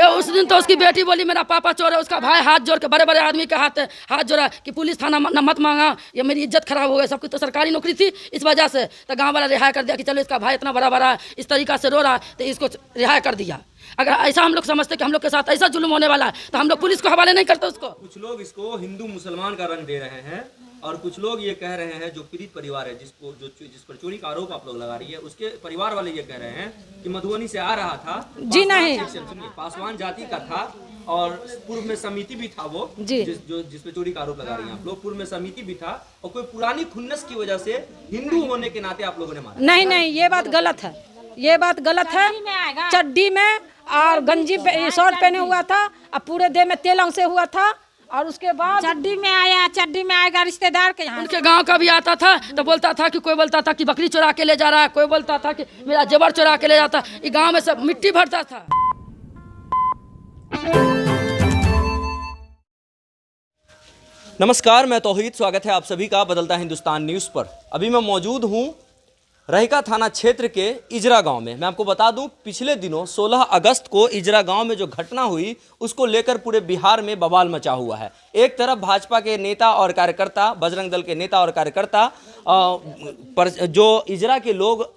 ये उस दिन तो उसकी बेटी बोली मेरा पापा चोर है, उसका भाई हाथ जोड़ के बड़े बड़े आदमी के हाथ जोड़ा कि पुलिस थाना मत मांगा, ये मेरी इज्जत खराब हो गई। सब कुछ तो सरकारी नौकरी थी, इस वजह से तो गाँव वाला रिहाई कर दिया कि चलो इसका भाई इतना बड़ा बड़ा इस तरीका से रो रहा है तो इसको रिहाई कर दिया। अगर ऐसा हम लोग समझते कि हम लोग के साथ ऐसा जुल्म होने वाला है तो हम लोग पुलिस को हवाले नहीं करते उसको। कुछ लोग इसको हिंदू मुसलमान का रंग दे रहे हैं और कुछ लोग ये कह रहे हैं जो पीड़ित परिवार है जिस पर चोरी का आरोप आप लोग लगा रही है उसके परिवार वाले ये कह रहे हैं कि मधुबनी से आ रहा था। जी नहीं, पासवान जाति का था और पूर्व में समिति भी था वो जिस पे चोरी का आरोप लगा रही हैं आप लोग। पूर्व में समिति भी था और कोई पुरानी खुन्नस की वजह से हिंदू होने के नाते आप लोगों ने मारा। नहीं नहीं, ये बात गलत है, ये बात गलत है। चड्डी में और गंजी शर्ट पहने हुआ था और पूरे देह में तेल अंश हुआ था और उसके बाद चड्डी में आया, चड्डी में आएगा रिश्तेदार के यहाँ। उनके गांव का भी आता था तो बोलता था कि कोई बोलता था कि बकरी चुरा के ले जा रहा है, कोई बोलता था कि मेरा जेवर चुरा के ले जाता। ये गांव में सब मिट्टी भरता था। नमस्कार, मैं तौहीद, स्वागत है आप सभी का बदलता हिंदुस्तान न्यूज़ पर। अभी मैं मौजूद हूँ रहिका थाना क्षेत्र के इजरा गांव में। मैं आपको बता दूं पिछले दिनों 16 अगस्त को इजरा गांव में जो घटना हुई उसको लेकर पूरे बिहार में बवाल मचा हुआ है। एक तरफ भाजपा के नेता और कार्यकर्ता, बजरंग दल के नेता और कार्यकर्ता जो इजरा के लोग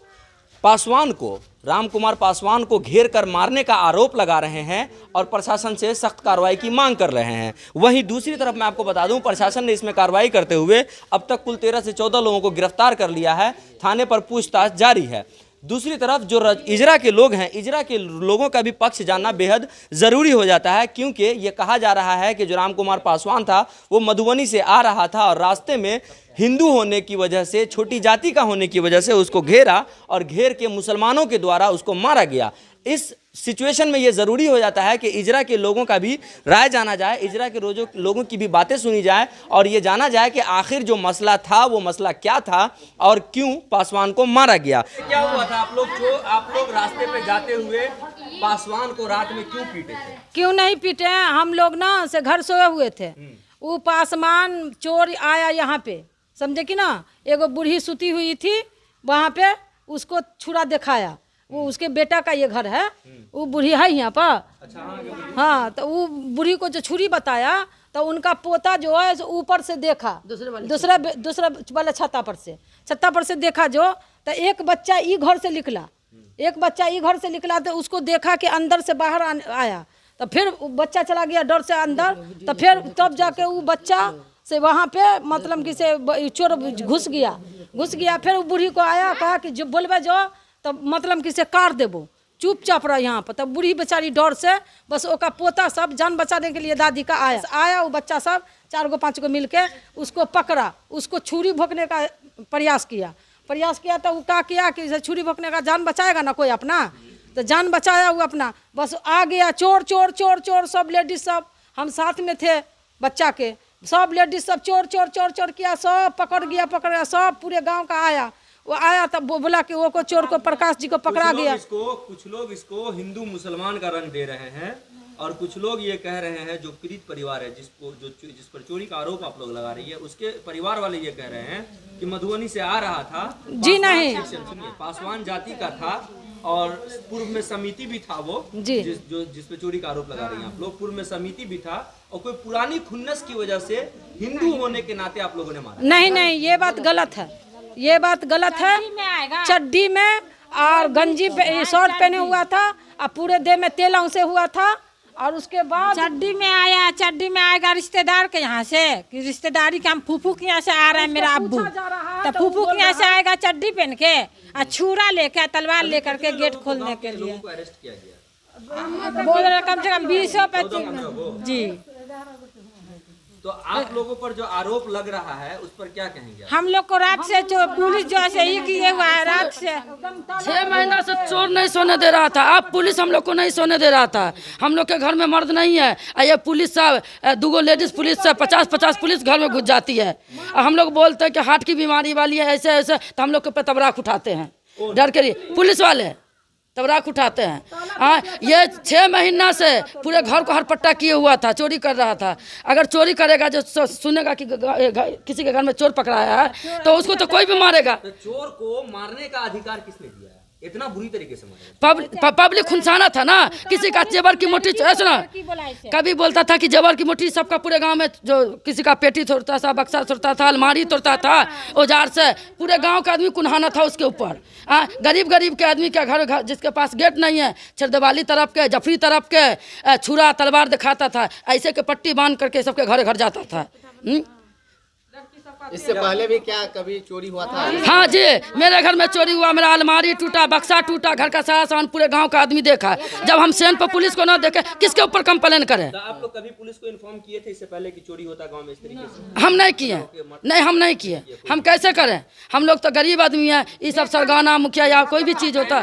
पासवान को, रामकुमार पासवान को घेर कर मारने का आरोप लगा रहे हैं और प्रशासन से सख्त कार्रवाई की मांग कर रहे हैं। वहीं दूसरी तरफ मैं आपको बता दूं प्रशासन ने इसमें कार्रवाई करते हुए अब तक कुल 13 से 14 लोगों को गिरफ्तार कर लिया है। थाने पर पूछताछ जारी है। दूसरी तरफ जो इजरा के लोग हैं, इजरा के लोगों का भी पक्ष जानना बेहद ज़रूरी हो जाता है, क्योंकि ये कहा जा रहा है कि जो रामकुमार पासवान था वो मधुबनी से आ रहा था और रास्ते में हिंदू होने की वजह से, छोटी जाति का होने की वजह से उसको घेरा और घेर के मुसलमानों के द्वारा उसको मारा गया। इस सिचुएशन में ये ज़रूरी हो जाता है कि इजरा के लोगों का भी राय जाना जाए, इजरा के लोगों की भी बातें सुनी जाए और ये जाना जाए कि आखिर जो मसला था वो मसला क्या था और क्यों पासवान को मारा गया। क्या हुआ था? आप लोग रास्ते पे जाते हुए पासवान को रात में क्यों पीटे थे? क्यों नहीं पीटे? हम लोग ना से घर सोए हुए थे। वो पासवान चोर आया यहाँ पे, समझे कि ना, एगो बूढ़ी सुती हुई थी वहाँ पे, उसको छुरा दिखाया। वो उसके बेटा का ये घर है, वो बूढ़ी है यहाँ पर। हाँ, तो वो बूढ़ी को जो छुरी बताया तो उनका पोता जो है ऊपर से देखा, दूसरा वाले छत्ता पर से देखा जो, तो एक बच्चा ई घर से निकला, तो उसको देखा कि अंदर से बाहर आया, तो फिर बच्चा चला गया डर से अंदर, तो फिर तब जाके वो बच्चा से वहाँ पे मतलब कि से चोर घुस गया। फिर वो बूढ़ी को आया, कहा कि जो बोलबे जो तो मतलब कि से काट देबो, चुपचाप रह यहाँ पर। तब बूढ़ी बेचारी डर से बस ओका पोता सब जान बचाने के लिए दादी का आया वो बच्चा सब 4 गो 5 गो मिल के उसको पकड़ा, उसको छुरी भोंकने का प्रयास किया तो वो क्या किया कि छुरी भोंकने का जान बचाएगा ना कोई अपना, तो जान बचाया वो अपना, बस आ गया चोर चोर चोर चोर। सब लेडीज सब हम साथ में थे बच्चा के, सब लेडीज सब चोर चोर चोर चोर किया, सब पकड़ गया सब पूरे गांव का आया। वो आया तब वो बोला कि वो को चोर को प्रकाश जी को पकड़ा गया। कुछ लोग इसको हिंदू मुसलमान का रंग दे रहे हैं और कुछ लोग ये कह रहे हैं जो पीड़ित परिवार है जिस पर चोरी का आरोप आप लोग लगा रही है उसके परिवार वाले ये कह रहे हैं कि मधुबनी से आ रहा था। जी नहीं, पासवान जाति का था और पूर्व में समिति भी था वो जिस पे चोरी का आरोप लगा रही हैं आप लोग। पूर्व में समिति भी था और कोई पुरानी खुन्नस की वजह से हिंदू होने के नाते आप लोगों ने मारा। नहीं नहीं, ये बात गलत है, ये बात गलत है। चड्डी में और गंजी शर्ट पहने हुआ था और पूरे देह में तेल अंश हुआ था और उसके बाद चड्डी में आया, चड्डी में आएगा रिश्तेदार के यहाँ से कि रिश्तेदारी के हम फूफू के यहाँ से आ रहे हैं मेरा अब्बू, तो फूफू के यहाँ से आएगा चड्डी पहन के और छुरा लेकर तलवार लेकर के गेट खोलने के लिए। अरेस्ट किया गया, बोल रहे कम से कम 20-25 जी। तो आप लोगों पर जो आरोप लग रहा है उस पर क्या कहेंगे? हम लोग को रात से जो पुलिस जो ऐसे ही किए हुआ है, रात से 6 महीना से चोर नहीं सोने दे रहा था। अब पुलिस हम लोग को नहीं सोने दे रहा था। हम लोग के घर में मर्द नहीं है, ये पुलिस सब 2 लेडीज पुलिस से 50-50 पुलिस घर में घुस जाती है। हम लोग बोलते हैं कि हार्ट की बीमारी वाली है ऐसे ऐसे, तो हम लोग के पे तबराक उठाते हैं डर के लिए, पुलिस वाले तबराक उठाते हैं। हाँ, ये 6 महीना से पूरे घर को हरपट्टा किए हुआ था, चोरी कर रहा था। अगर चोरी करेगा जो सुनेगा कि किसी के घर में चोर पकड़ाया है तो उसको तो कोई भी मारेगा। तो चोर को मारने का अधिकार किसने दिया है? इतना बुरी तरीके से मारा? पब्लिक खुनसाना था ना, किसी का जेवर की मोटी सुना, कभी बोलता था कि जेवर की मोटी सबका पूरे गांव में, जो किसी का पेटी तोड़ता था, बक्सा तोड़ता था, अलमारी तोड़ता था, औजार से पूरे गांव का आदमी कुन्हाना था उसके ऊपर। गरीब के आदमी के घर जिसके पास गेट नहीं है, छिरदवाली तरफ के, जफरी तरफ के, छुरा तलवार दिखाता था, ऐसे के पट्टी बांध करके सबके घर घर जाता था। इससे पहले भी क्या कभी चोरी हुआ था? हाँ जी, मेरे घर में चोरी हुआ, मेरा अलमारी टूटा, बक्सा टूटा, घर का सारा सामान पूरे गांव का आदमी देखा। जब हम सेन पर पुलिस को ना देखे, किसके ऊपर कंप्लेन करें? तो आप लोग कभी पुलिस को इन्फॉर्म किए थे इससे पहले कि चोरी होता गांव में इस तरीके से? हम नहीं किए, नहीं हम नहीं किए, हम कैसे करें? हम लोग तो गरीब आदमी हैं, ये सब सरगाना मुखिया या कोई भी चीज होता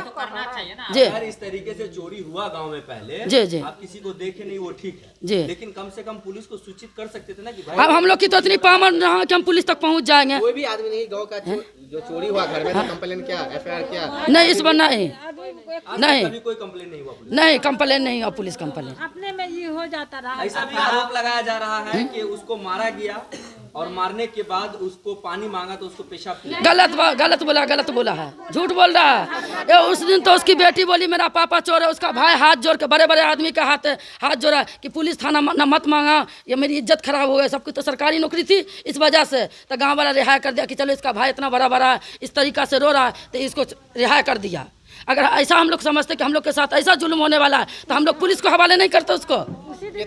जी। अगर इस तरीके से चोरी हुआ गांव में पहले, जी जी आप किसी को देखे नहीं, वो ठीक है जी, लेकिन कम से कम पुलिस को सूचित कर सकते थे ना कि भाई। अब हम लोग की तो इतनी पावर रहा कि हम पुलिस तक पहुंच जाएंगे। कोई भी आदमी नहीं गांव का जो चोरी हुआ घर में, तो कंप्लेन किया, एफआईआर किया? नहीं, इस बार नहीं, कभी कोई कंप्लेन नहीं हुआ पुलिस? नहीं कंप्लेन नहीं हुआ, पुलिस कंप्लेन। अपने में ये हो जाता रहा। ऐसा भी आरोप लगाया जा रहा है कि उसको मारा गया और मारने के बाद उसको पानी मांगा तो उसको पेशाब किया। गलत बोला है, झूठ बोल रहा है। ये उस दिन तो उसकी बेटी बोली मेरा पापा चोर है, उसका भाई हाथ जोड़ के बड़े बड़े आदमी का हाथ जोड़ा कि पुलिस थाना न मत मांगा, ये मेरी इज्जत खराब हो गई। सबकी तो सरकारी नौकरी थी, इस वजह से तो गांव वाला रिहाई कर दिया कि चलो इसका भाई इतना बड़ा इस तरीका से रो रहा है तो इसको रिहाई कर दिया। अगर ऐसा हम लोग समझते कि हम लोग के साथ ऐसा जुल्म होने वाला है तो हम लोग पुलिस को हवाले नहीं करते उसको। जी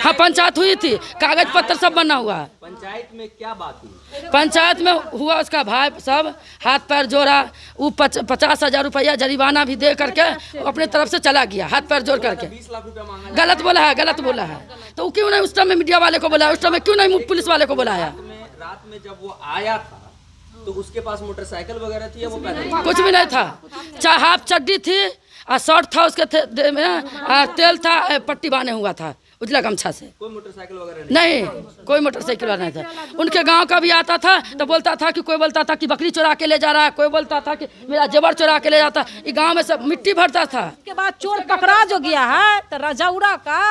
हाँ, पंचायत हुई थी, कागज पत्र सब बना हुआ है। पंचायत में क्या बात हुई? पंचायत में हुआ उसका भाई सब हाथ पैर जोड़ा, वो 50,000 रुपया जरिमाना भी दे करके अपने तरफ से चला गया, हाथ पैर जोड़ करके। 20 लाख रुपया मांगा। गलत बोला है तो क्यों नहीं उस टाइम में मीडिया वाले को बुलाया, उस टाइम में क्यों नहीं पुलिस वाले को बुलाया? रात में जब वो आया था तो उसके पास मोटरसाइकिल वगैरह थी या वो पैदल? कुछ भी नहीं था, हाफ चड्डी थी और शर्ट था उसके तेल था, पट्टी बांधे हुआ था उजला गमछा से। कोई मोटरसाइकिल वगैरह नहीं, कोई मोटरसाइकिल वाला नहीं था। उनके गांव का भी आता था तो बोलता था कि कोई बोलता था कि बकरी चुरा के ले जा रहा है, कोई बोलता था कि मेरा जेवर चुरा के ले जाता। ये गांव में सब मिट्टी भरता था। उसके बाद चोर पकड़ा जो गया है तो रजौरा का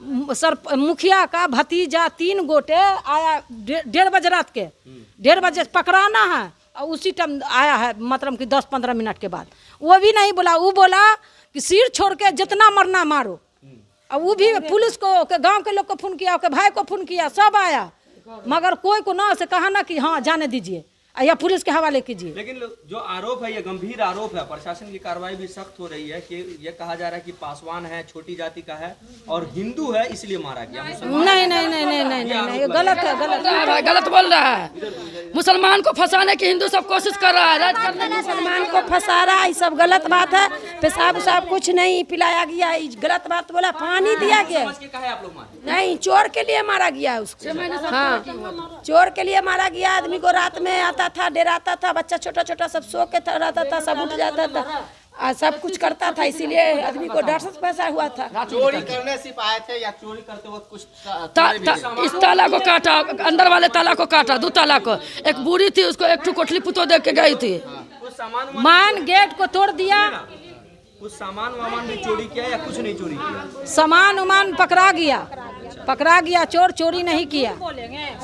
मुखिया का भतीजा 3 गोटे आया 1:30 बजे रात के, 1:30 बजे पकड़ाना है और उसी टाइम आया है, मतलब कि 10-15 मिनट के बाद। वो भी नहीं बोला, वो बोला कि सिर छोड़ के जितना मरना मारो। और वो भी पुलिस को, गांव के लोग को फोन किया, के भाई को फोन किया, सब आया, मगर कोई को ना से कहा ना कि हाँ जाने दीजिए या पुलिस के हवाले कीजिए। लेकिन जो आरोप है ये गंभीर आरोप है, प्रशासन की कार्रवाई भी सख्त हो रही है कि ये कहा जा रहा है कि पासवान है, छोटी जाति का है और हिंदू है इसलिए मारा गया। नहीं, गलत बोल रहा है। मुसलमान को फंसाने की हिंदू सब कोशिश कर रहा है, राज करने की। मुसलमान को फंसा रहा है, ये सब गलत बात है। पेशाब उसाब कुछ नहीं पिलाया गया, गलत बात बोला, पानी दिया गया। आप लोग मारे? नहीं, चोर के लिए मारा गया उसको। हाँ, चोर के लिए मारा गया। आदमी को रात में आता था, डराता था, बच्चा छोटा छोटा सब सो के रहता था, सब उठ जाता था, सब कुछ करता था, इसीलिए आदमी को डर से पैसा हुआ था। चोरी करने सिर्फ आए थे या चोरी करते वक्त कुछ इस ताला को काटा, अंदर वाले ताला को काटा, 2 ताला को। एक बूढ़ी थी, उसको एक ठू कोठली पुतो दे के गई थी। कुछ सामान मान गेट को तोड़ दिया। कुछ सामान वामान भी चोरी किया या कुछ नहीं चोरी किया? सामान उमान पकड़ा गया, चोर चोरी नहीं किया,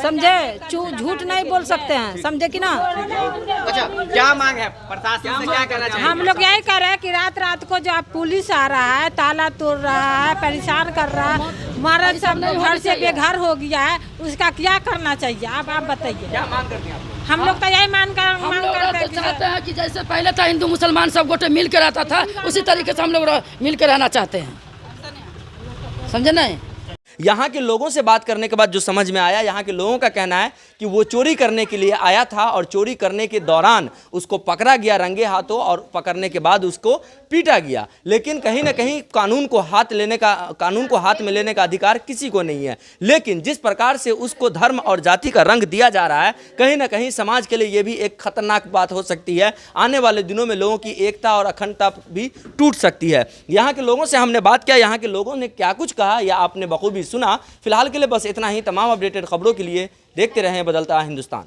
समझे? झूठ नहीं बोल सकते हैं, समझे कि ना? अच्छा, क्या मांग है प्रशासन से, क्या करना चाहिए? हम लोग यही कर रहे हैं कि रात को जो पुलिस आ रहा है, ताला तोड़ रहा है, परेशान कर रहा है, हमारा सब घर से बेघर हो गया है, उसका क्या करना चाहिए? आप बताइए। क्या मांग करते हैं आप लोग? हम लोग तो यही मांग चाहते हैं कि जैसे पहले था हिंदू मुसलमान सब गोटे मिल के रहता था, उसी तरीके से हम लोग मिल के रहना चाहते हैं, समझे नहीं? यहाँ के लोगों से बात करने के बाद जो समझ में आया, यहाँ के लोगों का कहना है कि वो चोरी करने के लिए आया था और चोरी करने के दौरान उसको पकड़ा गया रंगे हाथों और पकड़ने के बाद उसको पीटा गया। लेकिन कहीं ना कहीं कानून को हाथ में लेने का अधिकार किसी को नहीं है। लेकिन जिस प्रकार से उसको धर्म और जाति का रंग दिया जा रहा है, कहीं ना कहीं समाज के लिए ये भी एक खतरनाक बात हो सकती है। आने वाले दिनों में लोगों की एकता और अखंडता भी टूट सकती है। यहाँ के लोगों से हमने बात किया, यहाँ के लोगों ने क्या कुछ कहा या आपने बखूबी सुना। फिलहाल के लिए बस इतना ही। तमाम अपडेटेड खबरों के लिए देखते रहें बदलता हिंदुस्तान।